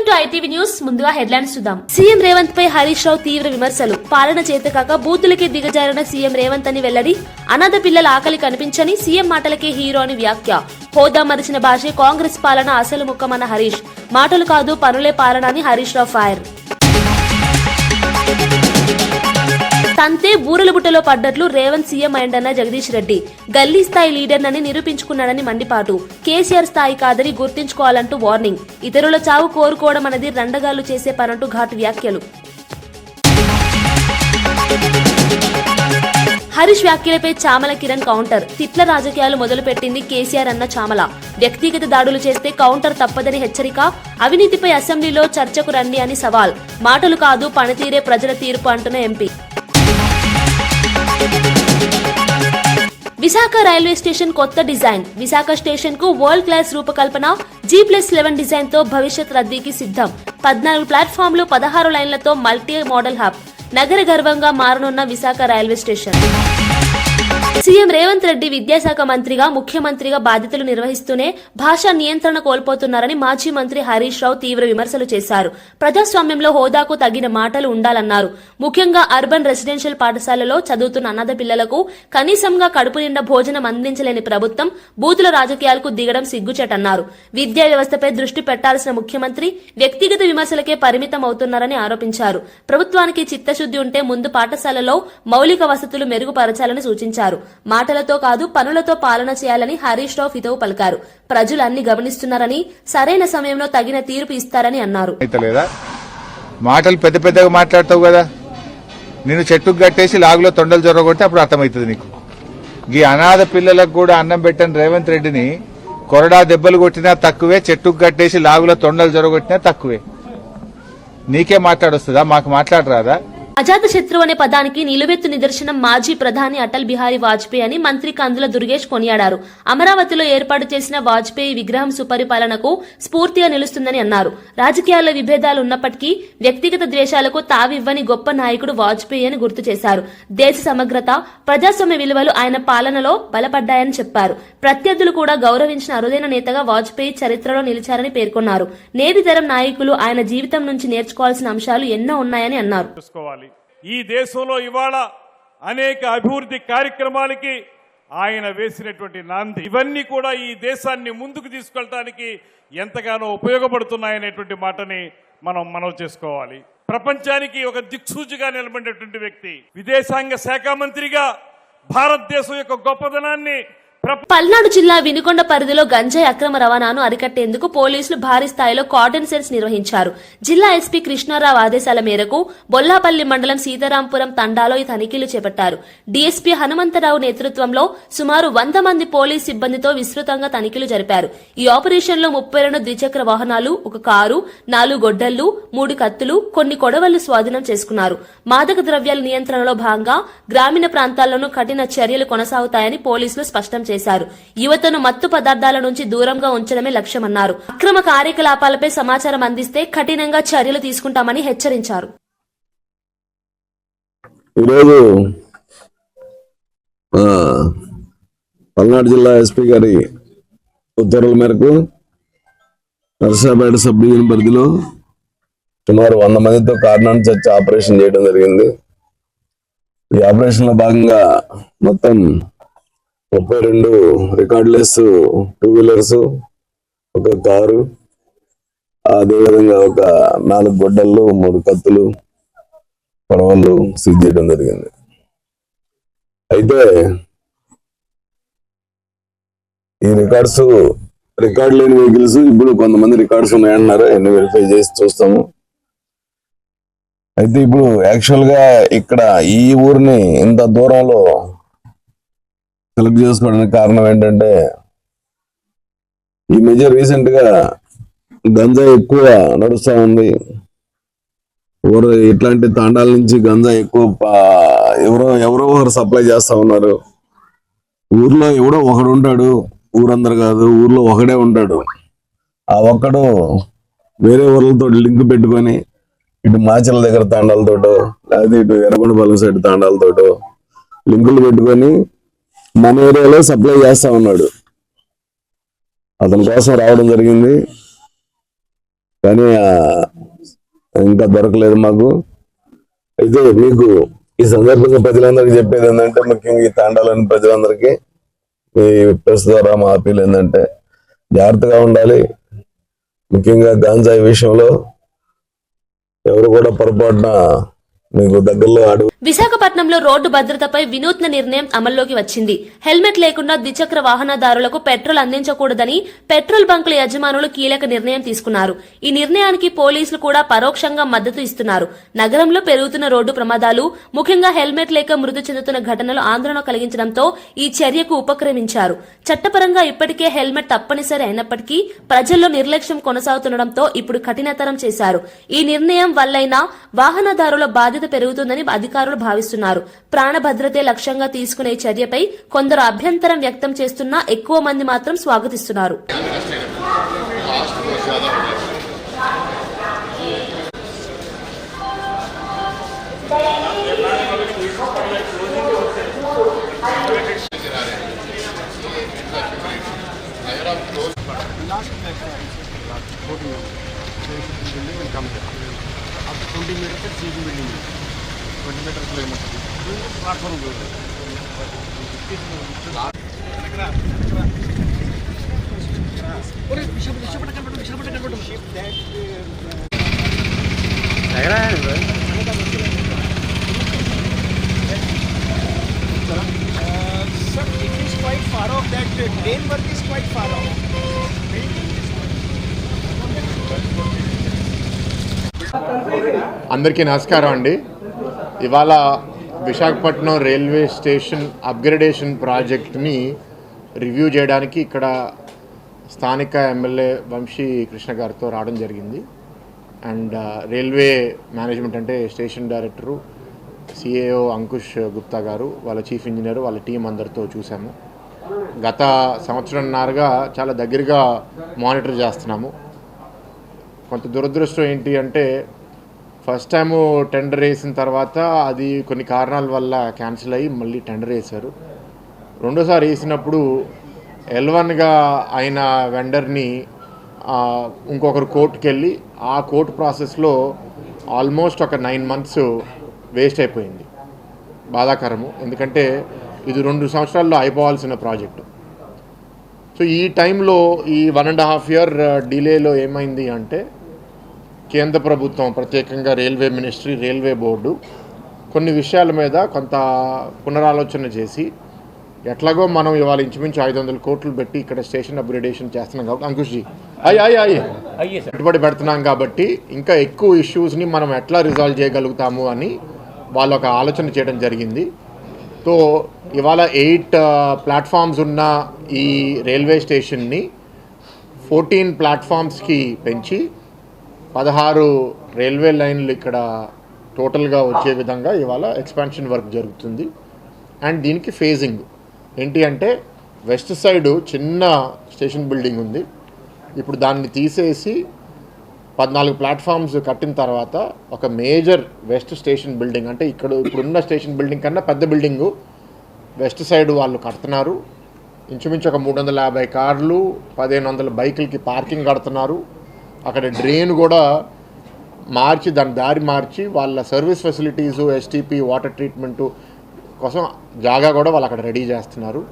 To ITV news. ముందుగా headlines చూద్దాం. CM Revanth పై హరీష్ రావు తీవ్ర విమర్శలు. పాలన చేతకాక బూతులకే దిగజారిన సీఎం రేవంత్ అని వెల్లడి. అనాథ పిల్లల ఆకలి కనిపించని సీఎం మాటలకే హీరో అని వ్యాఖ్య. హోదా మరిచిన భాషే కాంగ్రెస్ పాలన అసలు ముఖమన్న హరీష్. మాటలు కాదు పనులే పాలన అని హరీష్ రావు ఫైర్. తంతే బూరల బుట్టలో పడ్డట్లు రేవంత్ సీఎం అయిందన్న జగదీష్ రెడ్డి. గల్లీ స్థాయి లీడర్నని నిరూపించుకున్నాడని మండిపాటు. కేసీఆర్ స్థాయి కాదని గుర్తించుకోవాలంటూ వార్నింగ్. ఇతరుల చావు కోరుకోవడం అనేది రండగాళ్లు చేసే పనంటూ ఘాటు వ్యాఖ్యలు. హరీష్ వ్యాఖ్యలపై చామల కిరణ్ కౌంటర్. తిట్ల రాజకీయాలు మొదలుపెట్టింది కేసీఆర్ అన్న చామల. వ్యక్తిగత దాడులు చేస్తే కౌంటర్ తప్పదని హెచ్చరిక. అవినీతిపై అసెంబ్లీలో చర్చకు రండి అని సవాల్. మాటలు కాదు పనితీరే ప్రజల తీర్పు అంటున్న ఎంపీ. విశాఖ రైల్వే స్టేషన్ కొత్త డిజైన్. విశాఖ స్టేషన్ కు వరల్డ్ క్లాస్ రూపకల్పన. G+11 డిజైన్ తో భవిష్యత్ రద్దీకి సిద్ధం. 14 ప్లాట్ఫామ్లు, 16 లైన్లతో మల్టీ మోడల్ హబ్. నగర గర్వంగా మారనున్న Visakha railway station. CM Revanth Reddy విద్యాశాఖ మంత్రిగా, ముఖ్యమంత్రిగా బాధ్యతలు నిర్వహిస్తూనే భాషా నియంత్రణ కోల్పోతున్నారని మాజీ మంత్రి హరీష్ రావు తీవ్ర విమర్శలు చేశారు. ప్రజాస్వామ్యంలో హోదాకు తగిన మాటలు ఉండాలన్నారు. ముఖ్యంగా అర్బన్ రెసిడెన్షియల్ పాఠశాలలో చదువుతున్న అనాథ పిల్లలకు కనీసంగా కడుపు నిండా భోజనం అందించలేని ప్రభుత్వం బూతుల రాజకీయాలకు దిగడం సిగ్గుచేటన్నారు. విద్యా వ్యవస్థపై దృష్టి పెట్టాల్సిన ముఖ్యమంత్రి వ్యక్తిగత విమర్శలకే పరిమితం అవుతున్నారని ఆరోపించారు. ప్రభుత్వానికి చిత్తశుద్ది ఉంటే ముందు పాఠశాలలో మౌలిక వసతులు మెరుగుపరచాలని సూచించారు. మాటలతో కాదు పనులతో పాలన చేయాలని హరీష్ రావు హితవు పలికారు. ప్రజలు అన్ని గమనిస్తున్నారని, సరైన సమయంలో తగిన తీర్పు ఇస్తారని అన్నారు. మాటలు పెద్ద పెద్దగా మాట్లాడతావు కదా, నేను చెట్టుకు కట్టేసి లాగులో తొండలు జొరగొడితే అప్పుడు అర్థమవుతుంది నీకు. ఈ అనాథ పిల్లలకు కూడా అన్నం పెట్టని రేవంత్ రెడ్డిని కొరడా దెబ్బలు కొట్టినా తక్కువే, చెట్టుకు కట్టేసి లాగులో తొండలు జొరగొట్టినా తక్కువే. నీకే మాట్లాడొస్తుందా? మాకు మాట్లాడరాదా? అజాత శత్రువు అనే పదానికి నిలువెత్తు నిదర్శనం మాజీ ప్రధాని అటల్ బిహారీ వాజ్పేయి అని మంత్రి కందుల దుర్గేష్ కొనియాడారు. అమరావతిలో ఏర్పాటు చేసిన వాజ్పేయి విగ్రహం సుపరిపాలనకు స్ఫూర్తిగా నిలుస్తుందని అన్నారు. రాజకీయాల్లో విభేదాలు ఉన్నప్పటికీ వ్యక్తిగత ద్వేషాలకు తావివ్వని గొప్ప నాయకుడు వాజ్పేయి అని గుర్తు చేశారు. దేశ సమగ్రత, ప్రజాస్వామ్య విలువలు ఆయన పాలనలో బలపడ్డాయని చెప్పారు. ప్రత్యర్థులు కూడా గౌరవించిన అరుదైన నేతగా వాజ్పేయి చరిత్రలో నిలిచారని పేర్కొన్నారు. నేటి తరం నాయకులు ఆయన జీవితం నుంచి నేర్చుకోవాల్సిన అంశాలు ఎన్నో ఉన్నాయని అన్నారు. ఈ దేశంలో ఇవాళ అనేక అభివృద్ధి కార్యక్రమాలకి ఆయన వేసినటువంటి నాంది, ఇవన్నీ కూడా ఈ దేశాన్ని ముందుకు తీసుకెళ్ళడానికి ఎంతగానో ఉపయోగపడుతున్నాయనేటువంటి మాటని మనం చేసుకోవాలి. ప్రపంచానికి ఒక దిక్సూచిగా నిలబడినటువంటి వ్యక్తి, విదేశాంగ శాఖ మంత్రిగా భారతదేశం యొక్క గొప్పదనాన్ని. పల్నాడు జిల్లా వినుకొండ పరిధిలో గంజాయి అక్రమ రవాణాను అరికట్టేందుకు పోలీసులు భారీ స్థాయిలో కార్డన్ సెల్స్ నిర్వహించారు. జిల్లా ఎస్పీ కృష్ణారావు ఆదేశాల మేరకు బొల్లాపల్లి మండలం సీతారాంపురం తండాలో ఈ తనిఖీలు చేపట్టారు. డీఎస్పీ హనుమంతరావు నేతృత్వంలో సుమారు 100 మంది పోలీస్ సిబ్బందితో విస్తృతంగా తనిఖీలు జరిపారు. ఈ ఆపరేషన్లో 32 ద్విచక్ర వాహనాలు, 1 కారు, 4 గొడ్డళ్లు, 3 కత్తులు, కొన్ని కొడవళ్లు స్వాధీనం చేసుకున్నారు. మాదక ద్రవ్యాల నియంత్రణలో భాగంగా గ్రామీణ ప్రాంతాల్లోనూ కఠిన చర్యలు కొనసాగుతాయని పోలీసులు స్పష్టం చేశారు. యువతను మత్తు పదార్థాల నుంచి దూరంగా ఉంచడమే లక్ష్యమన్నారు. అక్రమ కార్యకలాపాలపై సమాచారం అందిస్తే కఠినంగా చర్యలు తీసుకుంటామని హెచ్చరించారు. ఈరోజు పల్నాడు జిల్లా ఎస్పీ గారి ఉత్తర్వుల మేరకు నర్సాపేట సబ్ డివిజన్ పరిధిలో సుమారు 100 మందితో కార్నాన్ చర్చ్ ఆపరేషన్ చేయడం జరిగింది. ఈ ఆపరేషన్ లో భాగంగా మొత్తం 32 రికార్డులెస్ 2 వీలర్స్, 1 కారు, అదేవిధంగా 4 గొడ్డళ్ళు, 3 కత్తులు, పొడవళ్ళు సీజ్ చేయడం జరిగింది. అయితే ఈ రికార్డు లేని వెహికల్స్ ఇప్పుడు కొంతమంది రికార్డ్స్ ఉన్నాయంటున్నారు. అన్ని వెరిఫై చేసి చూస్తాము. అయితే ఇప్పుడు యాక్చువల్ గా ఇక్కడ ఈ ఊరిని ఇంత దూరంలో సెలెక్ట్ చేసుకోవడానికి కారణం ఏంటంటే, ఈ మధ్య రీసెంట్ గా గంజా ఎక్కువ నడుస్తూ ఉంది. ఇట్లాంటి తాండాల నుంచి గంజా ఎక్కువ ఎవరో ఒకరు సప్లై చేస్తా ఉన్నారు. ఊర్లో ఎవడో ఒకడు ఉంటాడు, ఊరందరు కాదు, ఊర్లో ఒకడే ఉంటాడు. ఆ ఒక్కడు వేరే ఊర్లతో లింక్ పెట్టుకొని ఇటు మాచల దగ్గర తాండాలతోటో లేకపోతే ఇటు ఎర్రగొండపాలెం సైడ్ తాండాలతోటో లింకులు పెట్టుకొని మన ఏరియాలో సప్లై చేస్తా ఉన్నాడు. అతని కోసం రావడం జరిగింది. కానీ ఇంకా దొరకలేదు మాకు. అయితే మీకు ఈ సందర్భంగా ప్రజలందరికీ చెప్పేది ఏంటంటే, ముఖ్యంగా ఈ తాండాలోని ప్రజలందరికీ ఈ ప్రెస్ ద్వారా మా అప్పీల్ ఏంటంటే జాగ్రత్తగా ఉండాలి. ముఖ్యంగా గాంజాయి విషయంలో ఎవరు కూడా పొరపాటున మీకు దగ్గరలో విశాఖపట్నంలో రోడ్డు భద్రతపై వినూత్న నిర్ణయం అమల్లోకి వచ్చింది. హెల్మెట్ లేకుండా ద్విచక్ర వాహనదారులకు పెట్రోల్ అందించకూడదని పెట్రోల్ బంకుల యజమానులు కీలక నిర్ణయం తీసుకున్నారు. ఈ నిర్ణయానికి పోలీసులు కూడా పరోక్షంగా మద్దతు ఇస్తున్నారు. నగరంలో పెరుగుతున్న రోడ్డు ప్రమాదాలు, ముఖ్యంగా హెల్మెట్ లేక మృతి చెందుతున్న ఘటనలు ఆందోళన కలిగించడంతో ఈ చర్యకు ఉపక్రమించారు. చట్టపరంగా ఇప్పటికే హెల్మెట్ తప్పనిసరి అయినప్పటికీ ప్రజల్లో నిర్లక్ష్యం కొనసాగుతుండటంతో ఇప్పుడు కఠినతరం చేశారు. ఈ నిర్ణయం వల్లైనా వాహనదారుల బాధ్యత పెరుగుతుందని అధికారులు భావిస్తున్నారు. ప్రాణ భద్రతే లక్ష్యంగా తీసుకునే చర్యపై కొందరు అభ్యంతరం వ్యక్తం చేస్తున్నా ఎక్కువ మంది మాత్రం స్వాగతిస్తున్నారు. Sir, it is quite far off. That drain work is quite far off. అందరికీ నమస్కారం అండి. ఇవాళ విశాఖపట్నం రైల్వే స్టేషన్ అప్గ్రేడేషన్ ప్రాజెక్ట్ని రివ్యూ చేయడానికి ఇక్కడ స్థానిక ఎమ్మెల్యే వంశీ కృష్ణ గారితో రావడం జరిగింది. అండ్ రైల్వే మేనేజ్మెంట్ అంటే station director, CAO Ankush Gupta గారు, వాళ్ళ చీఫ్ ఇంజనీర్, వాళ్ళ టీం అందరితో చూసాము. గత సంవత్సరంన్నరగా చాలా దగ్గరగా మానిటర్ చేస్తున్నాము. కొంత దురదృష్టం ఏంటి అంటే, ఫస్ట్ టైము టెండర్ వేసిన తర్వాత అది కొన్ని కారణాల వల్ల క్యాన్సిల్ అయ్యి మళ్ళీ టెండర్ వేశారు. రెండోసారి వేసినప్పుడు L1గా అయిన వెండర్ని ఇంకొకరు కోర్టుకు వెళ్ళి ఆ కోర్టు ప్రాసెస్లో ఆల్మోస్ట్ ఒక 9 months వేస్ట్ అయిపోయింది. బాధాకరము, ఎందుకంటే ఇది 2 సంవత్సరాల్లో అయిపోవాల్సిన ప్రాజెక్టు. సో ఈ టైంలో ఈ 1.5 year డిలేలో ఏమైంది అంటే, కేంద్ర ప్రభుత్వం ప్రత్యేకంగా రైల్వే మినిస్ట్రీ, రైల్వే బోర్డు కొన్ని విషయాల మీద కొంత పునరాలోచన చేసి, ఎట్లాగో మనం ఇవాళ ఇంచుమించు 500 కోట్లు పెట్టి ఇక్కడ స్టేషన్ అప్గ్రేడేషన్ చేస్తున్నాం కాబట్టి, అంకుష్జీ పెట్టుబడి పెడుతున్నాం కాబట్టి ఇంకా ఎక్కువ ఇష్యూస్ని మనం ఎట్లా రిజాల్వ్ చేయగలుగుతాము అని వాళ్ళు ఒక ఆలోచన చేయడం జరిగింది. సో ఇవాళ 8 ప్లాట్ఫామ్స్ ఉన్న ఈ రైల్వే స్టేషన్ని 14 ప్లాట్ఫామ్స్కి పెంచి 16 రైల్వే లైన్లు ఇక్కడ టోటల్గా వచ్చే విధంగా ఇవాళ ఎక్స్పాన్షన్ వర్క్ జరుగుతుంది. అండ్ దీనికి ఫేజింగ్ ఏంటి అంటే, వెస్ట్ సైడు చిన్న స్టేషన్ బిల్డింగ్ ఉంది, ఇప్పుడు దాన్ని తీసేసి 14 ప్లాట్ఫామ్స్ కట్టిన తర్వాత ఒక మేజర్ వెస్ట్ స్టేషన్ బిల్డింగ్, అంటే ఇప్పుడున్న స్టేషన్ బిల్డింగ్ కన్నా పెద్ద బిల్డింగు వెస్ట్ సైడ్ వాళ్ళు కడుతున్నారు. ఇంచుమించు ఒక 350 కార్లు, 1500 బైకులకి పార్కింగ్ కడుతున్నారు. అక్కడ డ్రైన్ కూడా మార్చి, దాని దారి మార్చి వాళ్ళ service facilities, STP, water treatment కోసం జాగా కూడా వాళ్ళు అక్కడ రెడీ చేస్తున్నారు.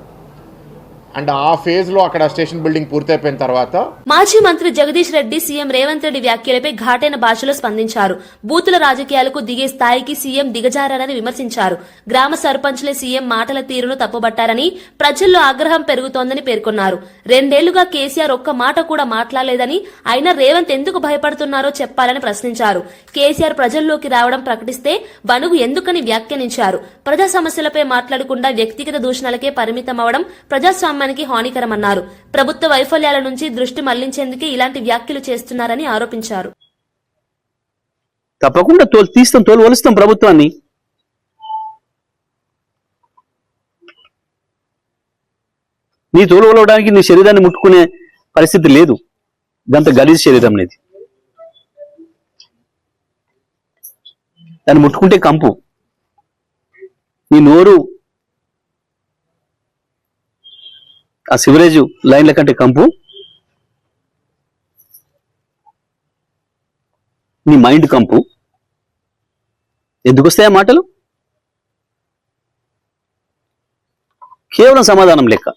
అండ్ ఆ ఫేజ్లో అక్కడ స్టేషన్ బిల్డింగ్ పూర్తయిపోయిన తర్వాత మాజీ మంత్రి జగదీష్ రెడ్డి సీఎం రేవంత్ రెడ్డి వ్యాఖ్యలపై ఘాటైన భాషలో స్పందించారు. బూతుల రాజకీయాలకు దిగే స్థాయికి సీఎం దిగజారని విమర్శించారు. గ్రామ సర్పంచ్లే సీఎం మాటల తీరును తప్పుబట్టారని, ప్రజల్లో ఆగ్రహం పెరుగుతోందని పేర్కొన్నారు. 2 ఏళ్లుగా కేసీఆర్ ఒక్క మాట కూడా మాట్లాడలేదని, అయినా రేవంత్ ఎందుకు భయపడుతున్నారో చెప్పాలని ప్రశ్నించారు. కేసీఆర్ ప్రజల్లోకి రావడం ప్రకటిస్తే వణుగు ఎందుకని వ్యాఖ్యానించారు. ప్రజా సమస్యలపై మాట్లాడకుండా వ్యక్తిగత దూషణలకే పరిమితమవడం ప్రజాస్వామ్యానికి హానికరమన్నారు. ప్రభుత్వ వైఫల్యాల నుంచి దృష్టి మళ్లించేందుకే ఇలాంటి వ్యాఖ్యలు చేస్తున్నారని ఆరోపించారు. తప్పకుండా తోలు వలుస్తాం ప్రభుత్వాన్ని. నీ తోలు వలవడానికి నీ శరీరాన్ని ముట్టుకునే పరిస్థితి లేదు. ఇదంతా గలీజ్ శరీరం అనేది, దాన్ని ముట్టుకుంటే కంపు. నీ నోరు ఆ సివరేజ్ లైన్ల కంటే కంపు. నీ మైండ్ కంపు ఎందుకు వస్తాయి ఆ మాటలు? కేవలం సమాధానం లెక్క,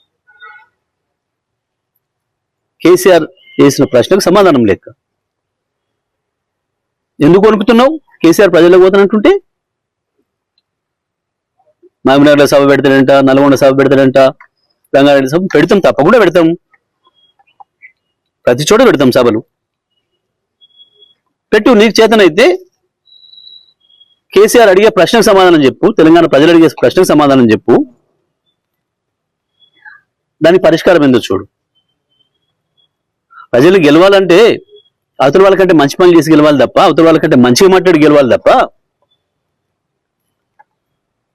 కేసీఆర్ చేసిన ప్రశ్నకు సమాధానం లెక్క. ఎందుకు వణుకుతున్నావు? కేసీఆర్ ప్రజలకు పోతానంటుంటే మామినాడులో సభ పెడతాడంట, నల్గొండ సభ పెడతాడంట, రంగారెడ్డి సభ పెడతాం, తప్పకుండా పెడతాం, ప్రతి చోట పెడతాం సభలు. పెట్టు, నీకు చేతనైతే కేసీఆర్ అడిగే ప్రశ్నకు సమాధానం చెప్పు, తెలంగాణ ప్రజలు అడిగే ప్రశ్నకు సమాధానం చెప్పు, దానికి పరిష్కారం ఏందో చూడు. ప్రజలు గెలవాలంటే అవతల వాళ్ళకంటే మంచి పనులు చేసి గెలవాలి తప్ప, అవతల వాళ్ళకంటే మంచిగా మాట్లాడి గెలవాలి తప్ప,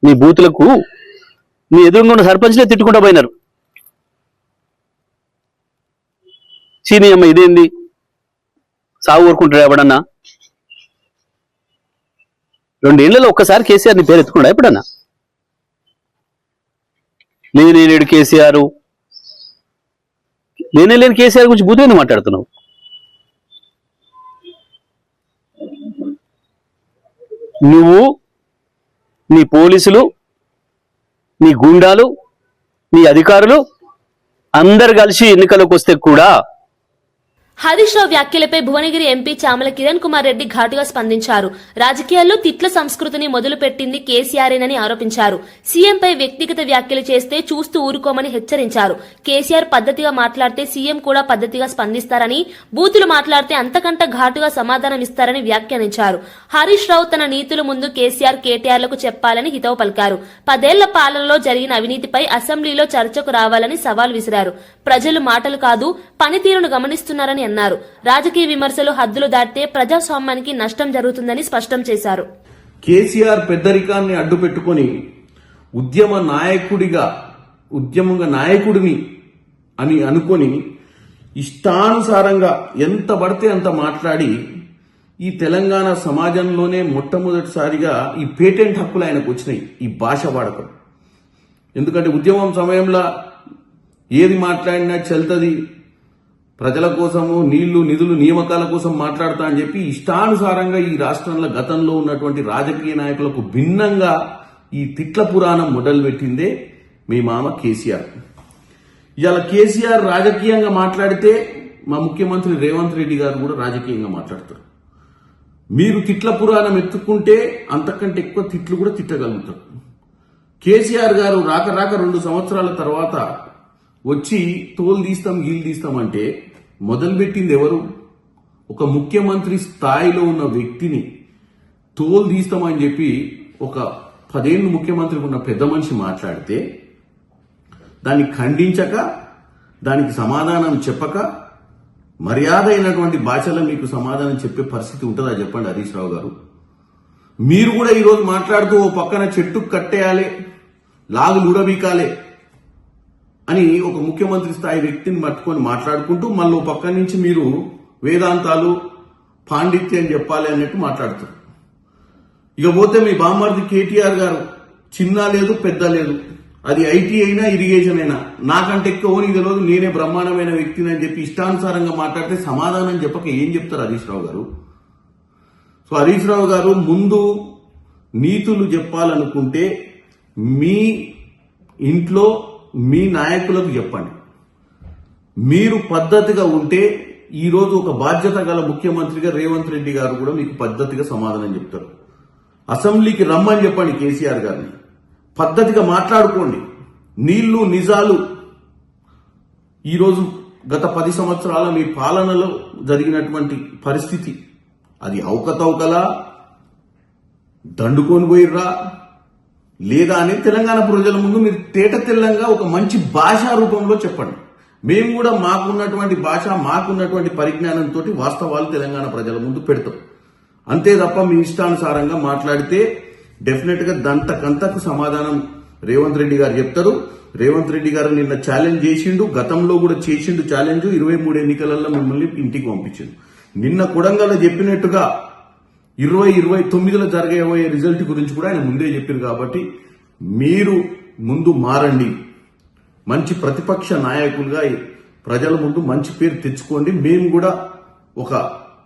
నీ బూతులకు నీ ఎదురుగా ఉన్న సర్పంచ్లే తిట్టుకుంటూ పోయినారు. చీనీ అమ్మ ఇదేంది, సాగు ఊరుకుంటాడు ఎవడన్నా? 2 ఏళ్లలో ఒక్కసారి కేసీఆర్ నీ పేరు ఎత్తుకున్నా ఎప్పుడన్నా? లేని కేసీఆర్, లేని కేసీఆర్ గురించి బూతుని మాట్లాడుతున్నావు. నువ్వు, నీ పోలీసులు, నీ గూండాలు, నీ అధికారులు అందరు కలిసి ఎన్నికలకు వస్తే కూడా హరీష్ రావు వ్యాఖ్యలపై భువనగిరి ఎంపీ చామల కిరణ్ కుమార్ రెడ్డి ఘాటుగా స్పందించారు. రాజకీయాల్లో తిట్ల సంస్కృతిని మొదలుపెట్టింది కేసీఆర్ఏనని ఆరోపించారు. సీఎంపై వ్యక్తిగత వ్యాఖ్యలు చేస్తే చూస్తూ ఊరుకోమని హెచ్చరించారు. కేసీఆర్ పద్ధతిగా మాట్లాడితే సీఎం కూడా పద్ధతిగా స్పందిస్తారని, బూతులు మాట్లాడితే అంతకంటే ఘాటుగా సమాధానమిస్తారని వ్యాఖ్యానించారు. హరీష్ రావు తన నీతుల ముందు కేసీఆర్, కేటీఆర్లకు చెప్పాలని హితవు పలికారు. 10 ఏళ్ల పాలనలో జరిగిన అవినీతిపై అసెంబ్లీలో చర్చకు రావాలని సవాల్ విసిరారు. ప్రజలు మాటలు కాదు పనితీరును గమనిస్తున్నారని అన్నారు. రాజకీయ విమర్శలు హద్దులు దాటితే ప్రజాస్వామ్యానికి నష్టం జరుగుతుందని స్పష్టం చేశారు. కేసీఆర్ పెద్దరికాన్ని అడ్డు పెట్టుకుని ఉద్యమ నాయకుడిని అని అనుకొని ఇష్టానుసారంగా ఎంత పడితే అంత మాట్లాడి ఈ తెలంగాణ సమాజంలోనే మొట్టమొదటిసారిగా ఈ పేటెంట్ హక్కులు ఆయనకు వచ్చినాయి, ఈ భాష వాడకం. ఎందుకంటే ఉద్యమం సమయంలో ఏది మాట్లాడినా చెల్తది, ప్రజల కోసము నీళ్లు నిధులు నియామకాల కోసం మాట్లాడతా అని చెప్పి ఇష్టానుసారంగా ఈ రాష్ట్రంలో గతంలో ఉన్నటువంటి రాజకీయ నాయకులకు భిన్నంగా ఈ తిట్ల పురాణం మొదలుపెట్టిందే మీ మామ కేసీఆర్. ఇవాళ కేసీఆర్ రాజకీయంగా మాట్లాడితే మా ముఖ్యమంత్రి రేవంత్ రెడ్డి గారు కూడా రాజకీయంగా మాట్లాడతారు. మీరు తిట్ల పురాణం ఎత్తుకుంటే అంతకంటే ఎక్కువ తిట్లు కూడా తిట్టగలుగుతారు. కేసీఆర్ గారు రాక 2 సంవత్సరాల తర్వాత వచ్చి తోలు తీస్తాం గీలు తీస్తాం అంటే మొదలుపెట్టింది ఎవరు? ఒక ముఖ్యమంత్రి స్థాయిలో ఉన్న వ్యక్తిని తోలు తీస్తామని చెప్పి ఒక 10 ఏళ్ళు ముఖ్యమంత్రి ఉన్న పెద్ద మనిషి మాట్లాడితే దాన్ని ఖండించక, దానికి సమాధానం చెప్పక, మర్యాద అయినటువంటి భాషలో మీకు సమాధానం చెప్పే పరిస్థితి ఉంటుందా చెప్పండి హరీష్ రావు గారు? మీరు కూడా ఈరోజు మాట్లాడుతూ ఓ పక్కన చెట్టు కట్టేయాలి, లాగులు ఉడబీకాలే అని ఒక ముఖ్యమంత్రి స్థాయి వ్యక్తిని పట్టుకొని మాట్లాడుకుంటూ మళ్ళీ పక్క నుంచి మీరు వేదాంతాలు పాండిత్యం చెప్పాలి అన్నట్టు మాట్లాడుతారు. ఇక పోతే మీ బామ్మర్ది కేటీఆర్ గారు చిన్న లేదు పెద్ద లేదు, అది ఐటీ అయినా ఇరిగేషన్ అయినా నాకంటే ఎక్కువ నీకు తెలియదు, నేనే బ్రహ్మాండమైన వ్యక్తిని అని చెప్పి ఇష్టానుసారంగా మాట్లాడితే సమాధానం చెప్పక ఏం చెప్తారు హరీష్ రావు గారు? సో హరీష్ రావు గారు ముందు నీతులు చెప్పాలనుకుంటే మీ ఇంట్లో మీ నాయకులకు చెప్పండి. మీరు పద్ధతిగా ఉంటే ఈరోజు ఒక బాధ్యత గల ముఖ్యమంత్రిగా రేవంత్ రెడ్డి గారు కూడా మీకు పద్ధతిగా సమాధానం చెప్తారు. అసెంబ్లీకి రమ్మని చెప్పండి కేసీఆర్ గారిని, పద్ధతిగా మాట్లాడుకోండి. నీళ్లు నిజాలు ఈరోజు గత 10 సంవత్సరాల మీ పాలనలో జరిగినటువంటి పరిస్థితి, అది అవకతవకలా, దండుకొని పోయిర్రా లేదా అని తెలంగాణ ప్రజల ముందు మీరు తేట తెల్లంగా ఒక మంచి భాషా రూపంలో చెప్పండి. మేము కూడా మాకున్నటువంటి భాష, మాకున్నటువంటి పరిజ్ఞానంతో వాస్తవాలు తెలంగాణ ప్రజల ముందు పెడతాం. అంతే తప్ప మీ ఇష్టానుసారంగా మాట్లాడితే డెఫినెట్ గా దంతకంతకు సమాధానం రేవంత్ రెడ్డి గారు చెప్తారు. రేవంత్ రెడ్డి గారు నిన్న ఛాలెంజ్ చేసిండు, గతంలో కూడా చేసిండు ఛాలెంజ్. 23 ఎన్నికలలో మిమ్మల్ని ఇంటికి పంపించిండు. నిన్న కొడంగల్లో చెప్పినట్టుగా 2029లో జరగబోయే రిజల్ట్ గురించి కూడా ఆయన ముందే చెప్పారు. కాబట్టి మీరు ముందు మారండి, మంచి ప్రతిపక్ష నాయకులుగా ప్రజల ముందు మంచి పేరు తెచ్చుకోండి. మేము కూడా ఒక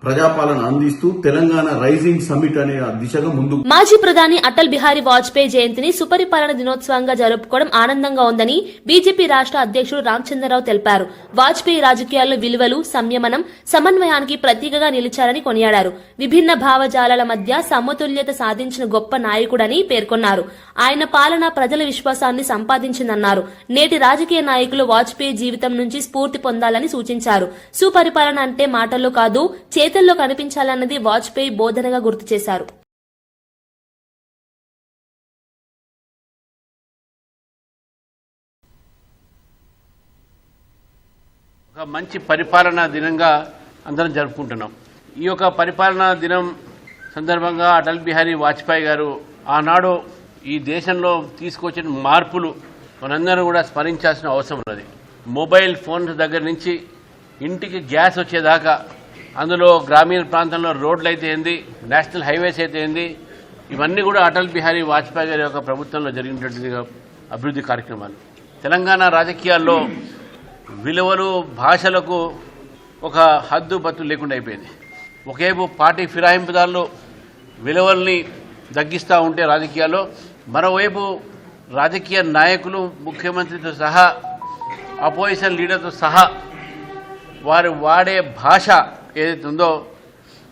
ప్రజాపాలన అందిస్తూ తెలంగాణ రైజింగ్ సమిట్ అనే దిశగా ముందుకు. మాజీ ప్రధాని అటల్ బిహారీ వాజ్పేయి జయంతిని సుపరిపాలన దినోత్సవంగా జరుపుకోవడం ఆనందంగా ఉందని బీజేపీ రాష్ట్ర అధ్యక్షుడు రామచంద్రరావు తెలిపారు. వాజ్పేయి రాజకీయాల్లో విలువలు, సంయమనం, సమన్వయానికి ప్రతీకగా నిలిచారని కొనియాడారు. విభిన్న భావజాలాల మధ్య సమతుల్యత సాధించిన గొప్ప నాయకుడని పేర్కొన్నారు. ఆయన పాలన ప్రజల విశ్వాసాన్ని సంపాదించిందన్నారు. నేటి రాజకీయ నాయకులు వాజ్పేయి జీవితం నుంచి స్ఫూర్తి పొందాలని సూచించారు. సుపరిపాలన అంటే మాటల్లో కాదు, చేతల్లో కనిపించాలన్నది వాజ్పేయి బోధనగా గుర్తు చేశారు. ఒక మంచి పరిపాలనా దినంగా అందరం జరుపుకుంటున్నాం. ఈ యొక్క పరిపాలనా దినం సందర్భంగా అటల్ బిహారీ వాజ్పేయి గారు ఆనాడు ఈ దేశంలో తీసుకొచ్చిన మార్పులు మనందరం కూడా స్మరించాల్సిన అవసరం ఉన్నది. మొబైల్ ఫోన్స్ దగ్గర నుంచి ఇంటికి గ్యాస్ వచ్చేదాకా, అందులో గ్రామీణ ప్రాంతంలో రోడ్లు అయితే ఏంది, నేషనల్ హైవేస్ అయితే ఏంది, ఇవన్నీ కూడా అటల్ బిహారీ వాజ్పేయి గారి యొక్క ప్రభుత్వంలో జరిగినటువంటి అభివృద్ధి కార్యక్రమాలు. తెలంగాణ రాజకీయాల్లో విలువలు, భాషలకు ఒక హద్దుబత్తు లేకుండా అయిపోయింది. ఒకేపు పార్టీ ఫిరాయింపుదారులు విలువల్ని తగ్గిస్తూ ఉంటే రాజకీయాల్లో, మరోవైపు రాజకీయ నాయకులు, ముఖ్యమంత్రితో సహా, అపోజిషన్ లీడర్తో సహా వారు వాడే భాష ఏదైతే ఉందో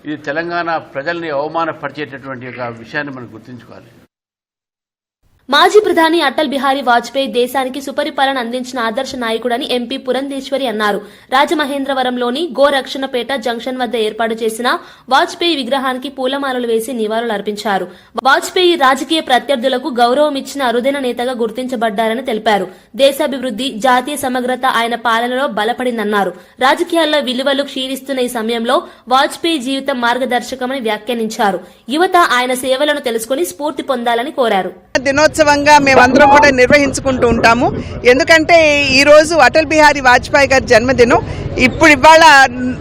ఇది తెలంగాణ ప్రజల్ని అవమానపరిచేటటువంటి ఒక విషయాన్ని మనం గుర్తుంచుకోవాలి. మాజీ ప్రధాని అటల్ బిహారీ వాజ్పేయి దేశానికి సుపరిపాలన అందించిన ఆదర్శ నాయకుడని ఎంపీ పురంధేశ్వరి అన్నారు. రాజమహేంద్రవరంలోని గోరక్షణపేట జంక్షన్ వద్ద ఏర్పాటు చేసిన వాజ్పేయి విగ్రహానికి పూలమాలలు వేసి నివాళులర్పించారు. వాజ్పేయి రాజకీయ ప్రత్యర్థులకు గౌరవం ఇచ్చిన అరుదైన నేతగా గుర్తించబడ్డారని తెలిపారు. దేశాభివృద్ధి, జాతీయ సమగ్రత ఆయన పాలనలో బలపడిందన్నారు. రాజకీయాల్లో విలువలు క్షీణిస్తున్న ఈ సమయంలో వాజ్పేయి జీవితం మార్గదర్శకమని వ్యాఖ్యానించారు. యువత ఆయన సేవలను తెలుసుకుని స్ఫూర్తి పొందాలని కోరారు. దినోత్సవంగా మేమందరం కూడా నిర్వహించుకుంటూ ఉంటాము. ఎందుకంటే ఈ రోజు అటల్ బిహారీ వాజ్పేయి గారి జన్మదినం. ఇవాళ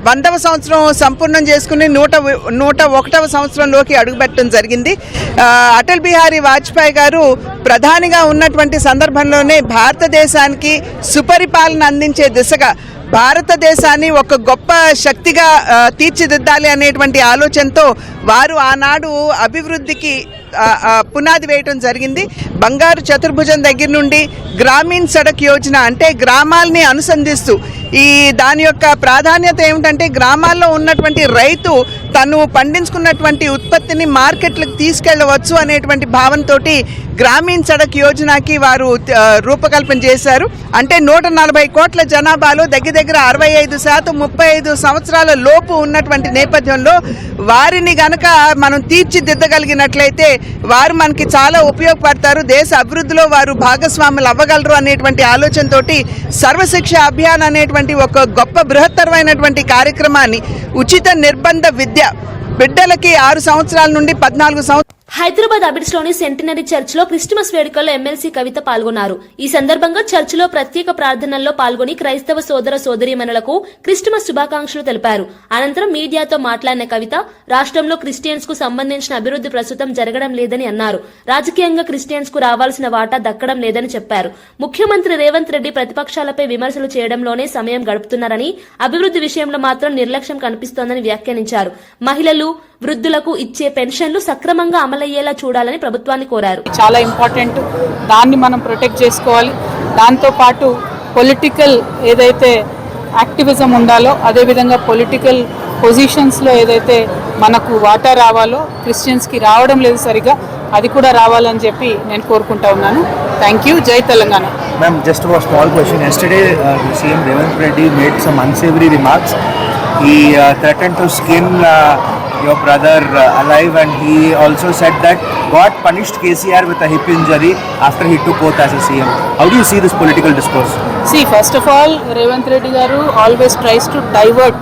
100వ సంవత్సరం సంపూర్ణం చేసుకుని 101వ సంవత్సరంలోకి అడుగుపెట్టడం జరిగింది. అటల్ బిహారీ వాజ్పేయి గారు ప్రధానిగా ఉన్నటువంటి సందర్భంలోనే భారతదేశానికి సుపరిపాలన అందించే దిశగా భారతదేశాన్ని ఒక గొప్ప శక్తిగా తీర్చిదిద్దాలి అనేటువంటి ఆలోచనతో వారు ఆనాడు అభివృద్ధికి పునాది వేయటం జరిగింది. బంగారు చతుర్భుజం దగ్గర నుండి గ్రామీణ సడక్ యోజన అంటే గ్రామాలని అనుసంధిస్తూ దాని యొక్క ప్రాధాన్యత ఏమిటంటే గ్రామాల్లో ఉన్నటువంటి రైతు తను పండించుకున్నటువంటి ఉత్పత్తిని మార్కెట్లకు తీసుకెళ్లవచ్చు అనేటువంటి భావనతోటి గ్రామీణ సడక్ యోజనకి వారు రూపకల్పన చేశారు. అంటే 140 కోట్ల జనాభాలో దగ్గర 65% 35 సంవత్సరాల లోపు ఉన్నటువంటి నేపథ్యంలో వారిని గనక మనం తీర్చిదిద్దగలిగినట్లయితే వారు మనకి చాలా ఉపయోగపడతారు, దేశ అభివృద్ధిలో వారు భాగస్వాములు అవ్వగలరు అనేటువంటి ఆలోచనతోటి సర్వశిక్ష అభియాన్ అనేటువంటి ఒక గొప్ప బృహత్తరమైనటువంటి కార్యక్రమాన్ని, ఉచిత నిర్బంధ విద్య బిడ్డలకి 6 సంవత్సరాల నుండి 14 సంవత్సరాలు. హైదరాబాద్ అబిడ్స్ లోని సెంటినరీ చర్చ్ లో క్రిస్మస్ వేడుకల్లో ఎమ్మెల్సీ కవిత పాల్గొన్నారు. ఈ సందర్భంగా చర్చ్ లో ప్రత్యేక ప్రార్థనల్లో పాల్గొని క్రైస్తవ సోదర సోదరీమణులకు క్రిస్మస్ శుభాకాంక్షలు తెలిపారు. అనంతరం మీడియాతో మాట్లాడిన కవిత రాష్ట్రంలో క్రిస్టియన్స్ కు సంబంధించిన అభివృద్ధి ప్రస్తుతం జరగడం లేదని అన్నారు. రాజకీయంగా క్రిస్టియన్స్ కు రావాల్సిన వాటా దక్కడం లేదని చెప్పారు. ముఖ్యమంత్రి రేవంత్ రెడ్డి ప్రతిపక్షాలపై విమర్శలు చేయడంలోనే సమయం గడుపుతున్నారని, అభివృద్ధి విషయంలో మాత్రం నిర్లక్ష్యం కనిపిస్తోందని వ్యాఖ్యానించారు. మహిళలు, వృద్ధులకు ఇచ్చే పెన్షన్లు సక్రమంగా అమలయ్యేలా చూడాలని ప్రభుత్వాన్ని కోరారు. చాలా ఇంపార్టెంట్, దాన్ని మనం ప్రొటెక్ట్ చేసుకోవాలి. దాంతోపాటు పొలిటికల్ ఏదైతే యాక్టివిజం ఉండాలో అదేవిధంగా పొలిటికల్ పొజిషన్స్లో ఏదైతే మనకు వాటా రావాలో క్రిస్టియన్స్కి రావడం లేదు సరిగా, అది కూడా రావాలని చెప్పి నేను కోరుకుంటా ఉన్నాను. Thank you. జై Telangana. Ma'am, just a small question. Yesterday, CM Revanth Reddy made some unsavory remarks. He threatened to skin your brother alive, and he also said that God punished KCR with a hip injury after he took oath as a CM. How do you see this political discourse? See, first of all, Revanth Reddy garu always tries to divert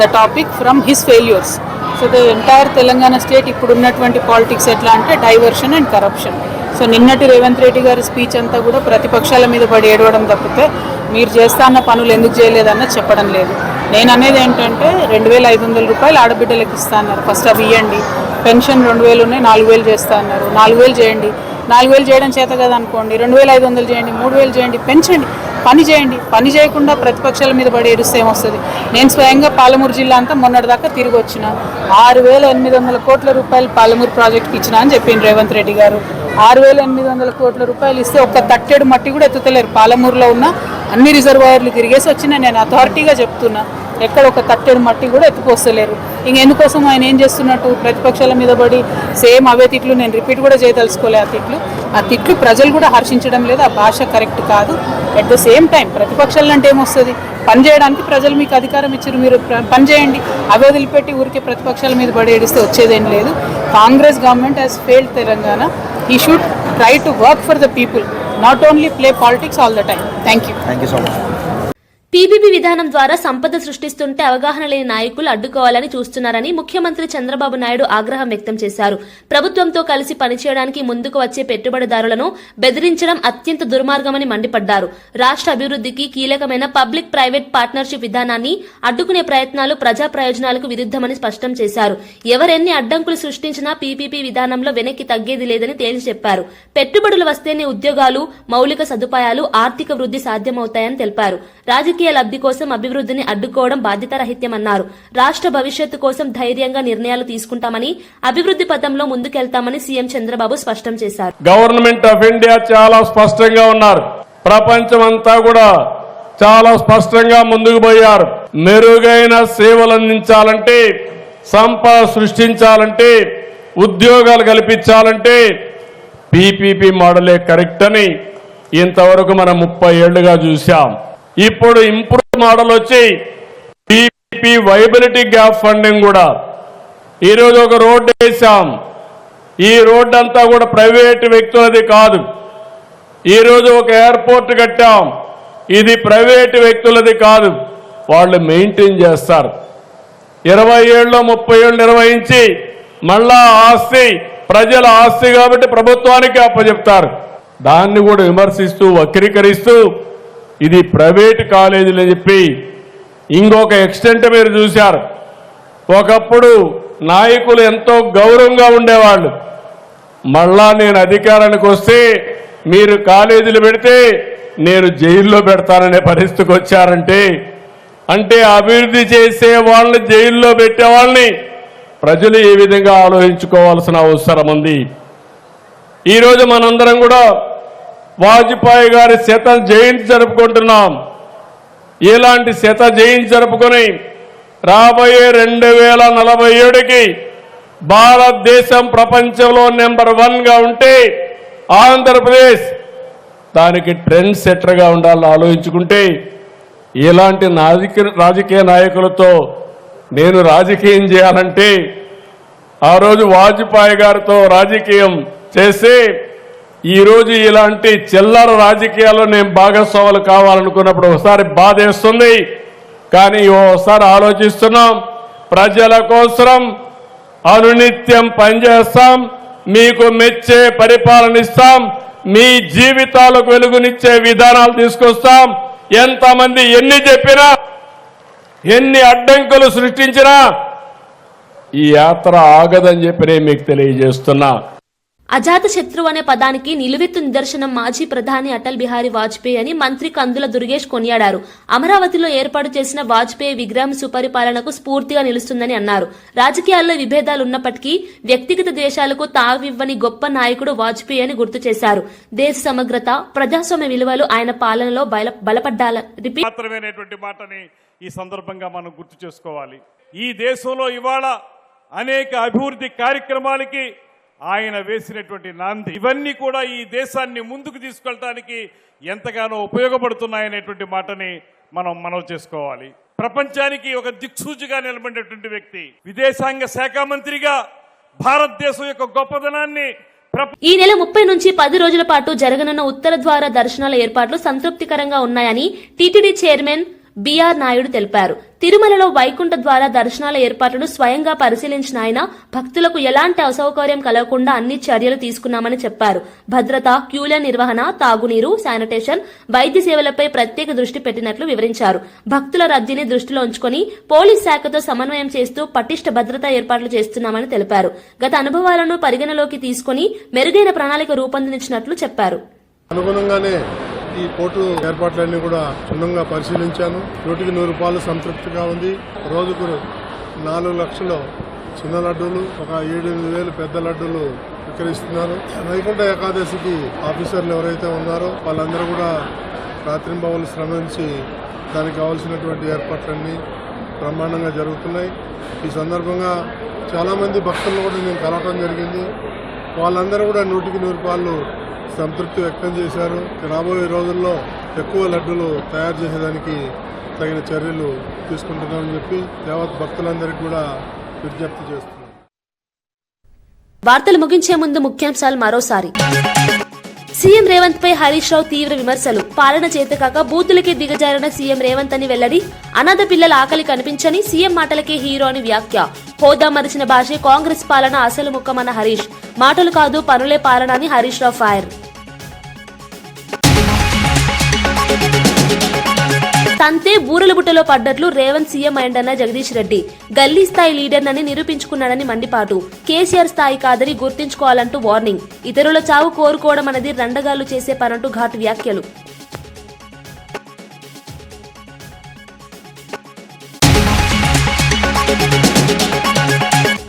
the topic from his failures. So the entire Telangana state ippudunnatuvanti politics etla ante diversion and corruption. So నిన్నటి రేవంత్ రెడ్డి గారి speech అంతా కూడా ప్రతిపక్షాల మీద పడి ఏడవడం తప్పితే మీరు చేస్తాన్న పనులు ఎందుకు చేయలేదన్నది చెప్పడం లేదు. నేను అనేది ఏంటంటే 2,500 రూపాయలు ఆడబిడ్డలకు ఇస్తా అన్నారు. ఫస్ట్ అవి ఇవ్వండి. పెన్షన్ 2,000 ఉన్నాయి, 4,000 చేస్తా అన్నారు. 4,000 చేయండి. 4,000 చేయడం చేత కదా అనుకోండి, 2,500 చేయండి, 3,000 చేయండి, పెంచండి. పని చేయండి. పని చేయకుండా ప్రతిపక్షాల మీద పడి ఏడుస్తే ఏమొస్తుంది? నేను స్వయంగా పాలమూరు జిల్లా అంతా మొన్నటిదాకా తిరిగి వచ్చిన. 6,800 కోట్ల రూపాయలు పాలమూరు ప్రాజెక్టుకి ఇచ్చినా అని చెప్పింది రేవంత్ రెడ్డి గారు. 6,800 కోట్ల రూపాయలు ఇస్తే ఒక్క తట్టెడు మట్టి కూడా ఎత్తుతలేరు. పాలమూరులో ఉన్న అన్ని రిజర్వాయర్లు తిరిగేసి వచ్చినా, నేను అథారిటీగా చెప్తున్నా, ఎక్కడ ఒక తట్టెడు మట్టి కూడా ఎత్తుకొస్తలేరు. ఇంకెందుకోసం ఆయన ఏం చేస్తున్నట్టు? ప్రతిపక్షాల మీద పడి సేమ్ అవే తిట్లు, నేను రిపీట్ కూడా చేయదలుచుకోలే. ఆ తిట్లు ప్రజలు కూడా హర్షించడం లేదు. ఆ భాష కరెక్ట్ కాదు. అట్ ద సేమ్ టైం ప్రతిపక్షాలు అంటే ఏమొస్తుంది? పని చేయడానికి ప్రజలు మీకు అధికారం ఇచ్చారు, మీరు పని చేయండి. అవి వదిలిపెట్టి ఊరికే ప్రతిపక్షాల మీద పడి ఏడిస్తే వచ్చేదేం లేదు. Congress government has failed Telangana. He should try to work for the people, not only play politics all the time. Thank you so much. PPP విధానం ద్వారా సంపద సృష్టిస్తుంటే అవగాహన లేని నాయకులు అడ్డుకోవాలని చూస్తున్నారని ముఖ్యమంత్రి చంద్రబాబు నాయుడు ఆగ్రహం వ్యక్తం చేశారు. ప్రభుత్వంతో కలిసి పనిచేయడానికి ముందుకు వచ్చే పెట్టుబడిదారులను బెదిరించడం అత్యంత దుర్మార్గమని మండిపడ్డారు. రాష్ట్ర అభివృద్ధికి కీలకమైన పబ్లిక్ ప్రైవేట్ పార్ట్నర్షిప్ విధానాన్ని అడ్డుకునే ప్రయత్నాలు ప్రజా ప్రయోజనాలకు విరుద్దమని స్పష్టం చేశారు. ఎవరెన్ని అడ్డంకులు సృష్టించినా పీపీపీ విధానంలో వెనక్కి తగ్గేది లేదని తేల్చి చెప్పారు. పెట్టుబడులు వస్తేనే ఉద్యోగాలు, మౌలిక సదుపాయాలు, ఆర్థిక వృద్ధి సాధ్యమవుతాయని తెలిపారు. రాజకీయ లబ్ధి కోసం అభివృద్ధిని అడ్డుకోవడం బాధ్యతారహిత్యమన్నారు. రాష్ట్ర భవిష్యత్తు కోసం ధైర్యంగా నిర్ణయాలు తీసుకుంటామని, అభివృద్ధి పథంలో ముందుకెళ్తామని సీఎం చంద్రబాబు స్పష్టం చేశారు. గవర్నమెంట్ ఆఫ్ ఇండియా చాలా స్పష్టంగా ఉన్నారు. ప్రపంచమంతా కూడా చాలా స్పష్టంగా ముందుకు పోయారు. మెరుగైన సేవలు అందించాలంటే, సంపద సృష్టించాలంటే, ఉద్యోగాలు కల్పించాలంటే పీపీపీ మోడలే కరెక్ట్ అని ఇంతవరకు మనం 30 ఏళ్లుగా చూశాం. ఇప్పుడు ఇంప్రూవ్ మోడల్ వచ్చి పీపీపీ వైబిలిటీ గ్యాప్ ఫండింగ్ కూడా. ఈరోజు ఒక రోడ్డు వేశాం. ఈ రోడ్డు అంతా కూడా ప్రైవేట్ వ్యక్తులది కాదు. ఈరోజు ఒక ఎయిర్పోర్ట్ కట్టాం. ఇది ప్రైవేట్ వ్యక్తులది కాదు, వాళ్ళు మెయింటైన్ చేస్తారు. 20 ఏళ్ళు 30 ఏళ్ళు నిర్వహించి మళ్ళా ఆస్తి ప్రజల ఆస్తి కాబట్టి ప్రభుత్వానికి అప్పచెప్తారు. దాన్ని కూడా విమర్శిస్తూ వక్రీకరిస్తూ ఇది ప్రైవేట్ కాలేజీలు అని చెప్పి ఇంకొక ఎక్స్టెంట్ మీరు చూశారు. ఒకప్పుడు నాయకులు ఎంతో గౌరవంగా ఉండేవాళ్ళు. మళ్ళా నేను అధికారానికి వస్తే మీరు కాలేజీలు పెడితే నేను జైల్లో పెడతాననే పరిస్థితికి వచ్చారంటే, అంటే అభివృద్ధి చేసే వాళ్ళని జైల్లో పెట్టే వాళ్ళని ప్రజలు ఏ విధంగా ఆలోచించుకోవాల్సిన అవసరం ఉంది. ఈరోజు మనందరం కూడా వాజ్పేయి గారి 100వ జయంతి జరుపుకుంటున్నాం. ఇలాంటి 100వ జయంతి జరుపుకొని రాబోయే 2047కి భారతదేశం ప్రపంచంలో నెంబర్ 1గా ఉంటే ఆంధ్రప్రదేశ్ దానికి ట్రెండ్ సెట్టర్గా ఉండాలని ఆలోచించుకుంటే, ఇలాంటి రాజకీయ నాయకులతో నేను రాజకీయం చేయాలంటే ఆ రోజు వాజ్పేయి గారితో రాజకీయం చేసి ఈరోజు ఇలాంటి చిల్లర రాజకీయాల్లో నేను భాగస్వాములు కావాలనుకున్నప్పుడు ఒకసారి బాధేస్తుంది. కానీ ఓసారి ఆలోచిస్తున్నాం, ప్రజల కోసం అనునిత్యం పనిచేస్తాం, మీకు మెచ్చే పరిపాలన ఇస్తాం, మీ జీవితాలకు వెలుగునిచ్చే విధానాలు తీసుకొస్తాం. ఎంతమంది ఎన్ని చెప్పినా, ఎన్ని అడ్డంకులు సృష్టించినా ఈ యాత్ర ఆగదని చెప్పి నేను మీకు తెలియజేస్తున్నా. అజాత శత్రువు అనే పదానికి నిలువెత్తు నిదర్శనం మాజీ ప్రధాని అటల్ బిహారీ వాజ్పేయి అని మంత్రి కందుల దుర్గేష్ కొనియాడారు. అమరావతిలో ఏర్పాటు చేసిన వాజ్పేయి విగ్రహం సుపరిపాలనకు స్ఫూర్తిగా నిలుస్తుందని అన్నారు. రాజకీయాల్లో విభేదాలున్నప్పటికీ వ్యక్తిగత ద్వేషాలకు తావివ్వని గొప్ప నాయకుడు వాజ్పేయి అని గుర్తు చేశారు. దేశ సమగ్రత, ప్రజాస్వామ్య విలువలు ఆయన పాలనలో బలపడ్డాలని మాత్రమేనటువంటి మాటని ఈ సందర్భంగా మనం గుర్తు చేసుకోవాలి. ఈ దేశంలో ఇవాళ అనేక అభివృద్ధి కార్యక్రమాలకి ఆయన వేసినటువంటి నాంది, ఇవన్నీ కూడా ఈ దేశాన్ని ముందుకు తీసుకెళ్ళడానికి ఎంతగానో ఉపయోగపడుతున్నాయనేటువంటి మాటని మనం మనవి చేసుకోవాలి. ప్రపంచానికి ఒక దిక్సూచిగా నిలబడినటువంటి వ్యక్తి, విదేశాంగ శాఖ మంత్రిగా భారతదేశం యొక్క గొప్పదనాన్ని ఈ నెల 30 నుంచి 10 రోజుల పాటు జరగనున్న ఉత్తర ద్వార దర్శనాల ఏర్పాట్లు సంతృప్తికరంగా ఉన్నాయని టీటీడీ చైర్మన్ బిఆర్ నాయుడు తెలిపారు. తిరుమలలో వైకుంఠ ద్వార దర్శనాల ఏర్పాట్లను స్వయంగా పరిశీలించిన ఆయన భక్తులకు ఎలాంటి అసౌకర్యం కలగకుండా అన్ని చర్యలు తీసుకున్నామని చెప్పారు. భద్రత, క్యూల నిర్వహణ, తాగునీరు, శానిటేషన్, వైద్య సేవలపై ప్రత్యేక దృష్టి పెట్టినట్లు వివరించారు. భక్తుల రద్దీని దృష్టిలో ఉంచుకుని పోలీస్ శాఖతో సమన్వయం చేస్తూ పటిష్ట భద్రతా ఏర్పాట్లు చేస్తున్నామని తెలిపారు. గత అనుభవాలను పరిగణలోకి తీసుకుని మెరుగైన ప్రణాళిక రూపొందించినట్లు చెప్పారు. అనుగుణంగానే ఈ పోర్టు ఏర్పాట్లన్నీ కూడా క్షుణ్ణంగా పరిశీలించాను. 100% సంతృప్తిగా ఉంది. రోజుకు 4 లక్షలు చిన్న లడ్డూలు, ఒక 7-8 పెద్ద లడ్డూలు విక్రయిస్తున్నారు. వైకుంఠ ఏకాదశికి ఆఫీసర్లు ఎవరైతే ఉన్నారో వాళ్ళందరూ కూడా రాత్రింబవళ్ళు శ్రమించి దానికి కావాల్సినటువంటి ఏర్పాట్లన్నీ బ్రహ్మాండంగా జరుగుతున్నాయి. ఈ సందర్భంగా చాలామంది భక్తులను కూడా నేను కలవటం జరిగింది. వాళ్ళందరూ కూడా 100% సంతృప్తి వ్యక్తం చేశారు. రాబోయే రోజుల్లో ఎక్కువ లడ్డూలు తయారు చేసేదానికి తగిన చర్యలు తీసుకుంటున్నామని చెప్పి యావత్ భక్తులందరికీ కూడా విజ్ఞప్తి చేస్తున్నాం. వార్తలు ముగించే ముందు ముఖ్యాంశాలు మరోసారి. సీఎం రేవంత్ పై హరీష్ రావు తీవ్ర విమర్శలు. పాలన చేతకాక బూతులకే దిగజారిన సీఎం రేవంత్ అని వెల్లడి. అనాథ పిల్లల ఆకలి కనిపించని సీఎం మాటలకే హీరో అని వ్యాఖ్య. హోదా మరిచిన భాషే కాంగ్రెస్ పాలన అసలు ముఖమన్న హరీష్. మాటలు కాదు పనులే పాలన అని హరీష్ రావు ఫైర్. తంతే బూరల బుట్టలో పడ్డట్లు రేవంత్ సీఎం అయిందన్న జగదీష్ రెడ్డి. గల్లీ స్థాయి లీడర్నని నిరూపించుకున్నాడని మండిపాటు. కేసీఆర్ స్థాయి కాదని గుర్తించుకోవాలంటూ వార్నింగ్. ఇతరుల చావు కోరుకోవడం అనేది రండగాళ్లు చేసే పనంటూ ఘాటు వ్యాఖ్యలు.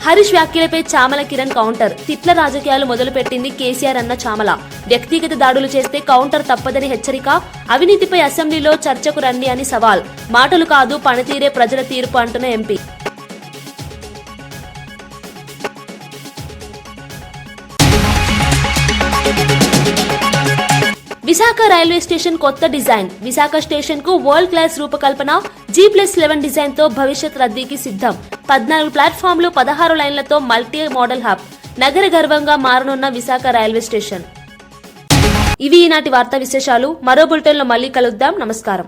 హరీష్ వ్యాఖ్యలపై చామల కిరణ్ కౌంటర్. తిట్ల రాజకీయాలు మొదలుపెట్టింది కేసీఆర్ అన్న చామల. వ్యక్తిగత దాడులు చేస్తే కౌంటర్ తప్పదని హెచ్చరిక. అవినీతిపై అసెంబ్లీలో చర్చకు రండి అని సవాల్. మాటలు కాదు పనితీరే ప్రజల తీర్పు అంటున్న ఎంపీ. విశాఖ రైల్వే స్టేషన్ కొత్త డిజైన్. విశాఖ స్టేషన్ కు వరల్డ్ క్లాస్ రూపకల్పన. G+11 డిజైన్ తో భవిష్యత్ రద్దీకి సిద్ధం. 14 ప్లాట్ఫామ్లు, 16 లైన్లతో మల్టీ మోడల్ హబ్. నగర గర్వంగా మారనున్న విశాఖ రైల్వే స్టేషన్. ఇవి ఈనాటి వార్తా విశేషాలు. మరో బులెటిన్లో మళ్ళీ కలుద్దాం. నమస్కారం.